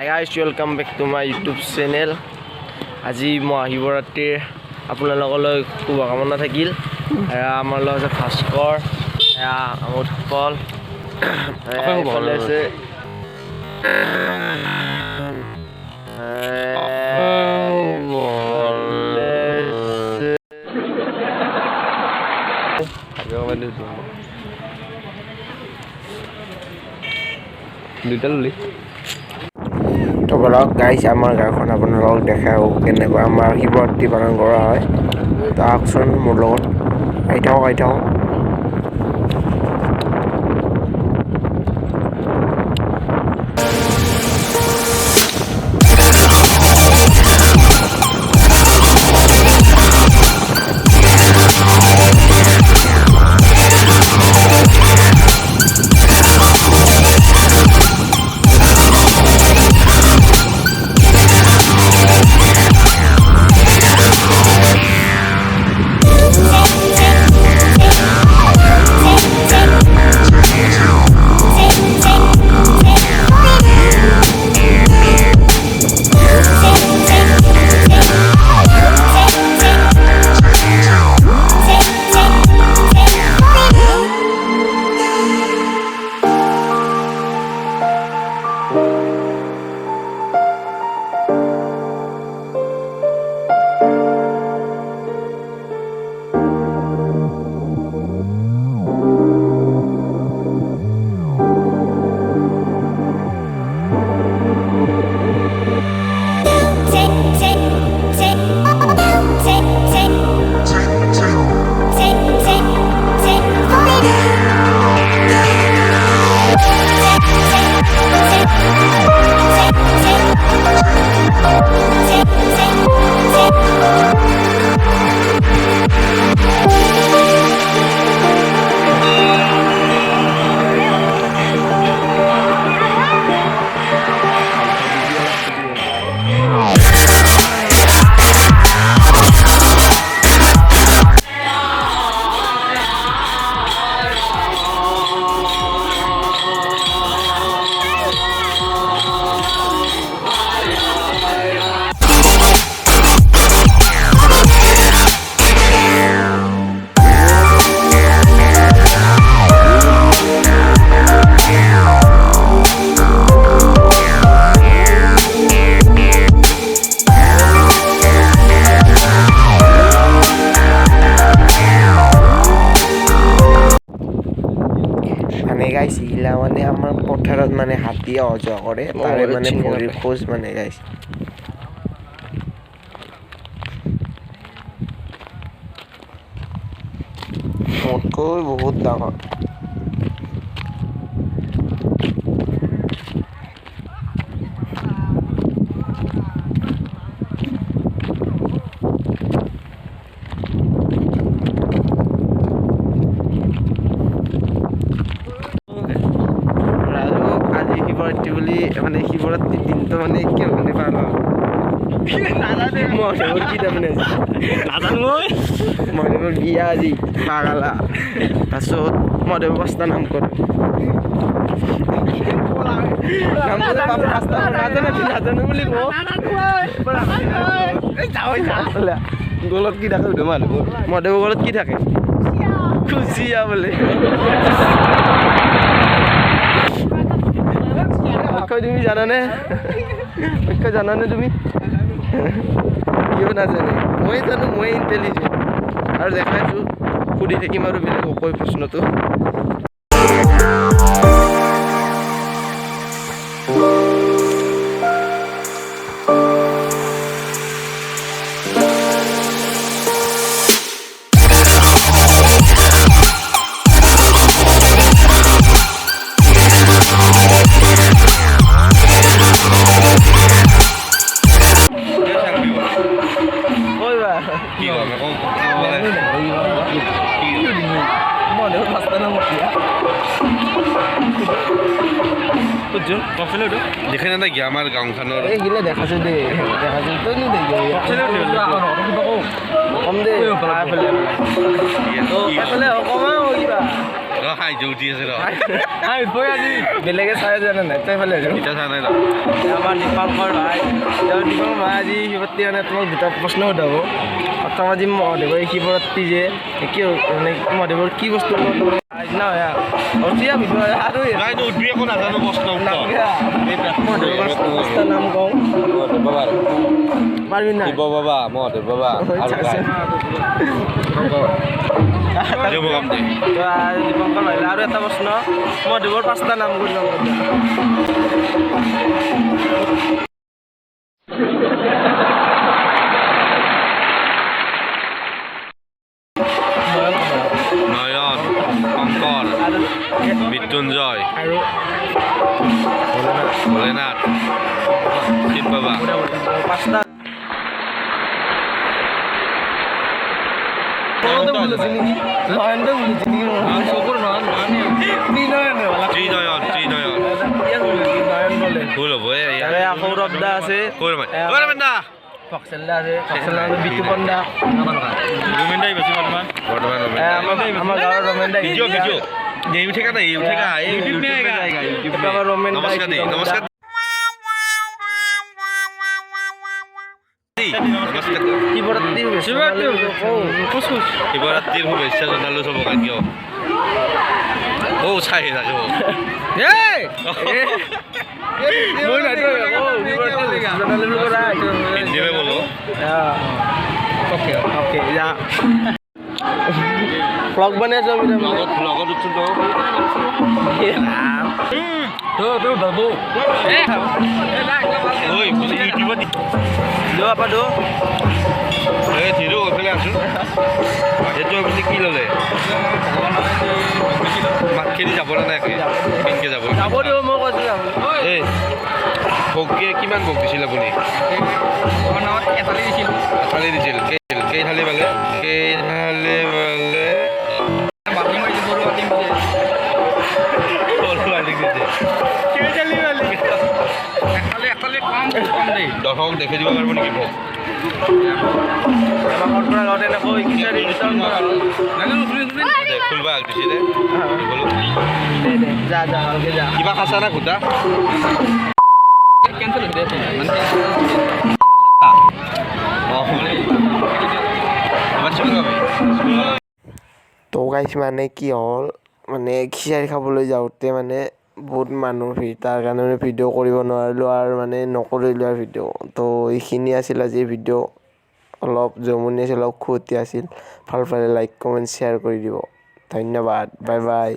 Hi guys, welcome back to my YouTube channel. আজি মহাশিৱৰাত্ৰিৰ আপোনালোকলৈ শুভকামনা থাকিল। আমাৰ লগত ভাস্কৰ, আমোদ ফল, এইফালে আছে তো বলক গাইজ আমাৰ গাঁওখন আপোনালোকক দেখাও কেনেকুৱা আমাৰ শিৱৰাত্ৰি পালন কৰা হয়। তো আহকচোন মোৰ লগত আহি থাকক গাইছ ইগিলা মানে আমাৰ পথাৰত মানে হাতী অহা যোৱা কৰে তাৰে মানে ভৰিৰ খোজ মানে গাইছ মোতকৈ বহুত ডাঙৰ বুলি মানে শিৱৰাত্ৰিৰ দিনটো মানে কিয় মানে পাল মহাদেৱৰ কি তাৰমানে মহাদেৱৰ বিয়া আজি পাগালা তাৰপিছত মহাদেৱৰ পাঁচটা নাম কৰে নাজানো বুলি গলত কি থাকে মহাদেৱৰ গলত কি থাকে খুচিয়া বোলে তুমি জানানে তুমি কিয় নাজানে মই জানো মই ইণ্টেলিজেণ্ট আৰু দেখাইছোঁ সুধি থাকিম আৰু বেলেগ অকৈ প্ৰশ্নটো দেখে না নাকি আমাৰ গাঁওখানৰ এইগিলা দেখাইছো দে দেখাইছো তই নি দেখি কম দে এফালে অকমান কিবা হাঁহি উঠি আছে বেলেগে চাই জানে নাই তই ফালে আমাৰ দীপাংকৰ ভাই দীপাংকৰ ভাই আজি শিৱৰাত্ৰি মানে তোমাক দুটা প্ৰশ্ন সোধাব প্ৰথম আজি মহাদেৱৰ শিৱৰাত্ৰি যে কি মানে মহাদেৱৰ কি বস্তু নাম কওঁ পাৰিবি নাই বাবা মহাদেৱ বাবা দীপংকৰ ভাই আৰু এটা প্ৰশ্ন মহাদেৱৰ 5টা নাম কৰি নয়ন শংকৰ মৃত্যুঞ্জয় আৰু ভোলেনাথ শিৱ বাবা 5টা ভুল হ'ব সৌৰভ দা আছে ফক্সেল দা আছে বিটু পণ্ডা আমাৰ গাঁৱৰ ৰমেন দা নমস্কাৰ শিৱৰাত্ৰিৰ শুভেচ্ছা জনালো চবকে কিয় চাই থাকিব হিন্দীৰে বলো ব্লগ বনাই আছো ব্লগত উঠো এইটো আপুনি কি ল'লে মাতখেদি যাব নে কেনেকৈ যাব মই কৈছোঁ এই ভোগে কিমান ভোগ দিছিল আপুনি এথালি দিছিল কেইথালি পালে দৰ্শক দেখি দিব পাৰিব নেকি ভোগ খুলবা আগদিছি দে কিবা খাইছা না ঘোটা তো গাইছ মানে কি হ'ল মানে খিচাৰি খাবলৈ যাওঁতে মানে বহুত মানুহ ভিৰ তাৰ কাৰণে মানে ভিডিঅ' কৰিব নোৱাৰিলোঁ আৰু মানে নকৰিলোঁ আৰু ভিডিঅ' তো এইখিনি আছিল আজি ভিডিঅ' অলপ জমনি আছিল অলপ খুঁতি আছিল ভাল পালে লাইক কমেণ্ট শ্বেয়াৰ কৰি দিব ধন্যবাদ বাই বাই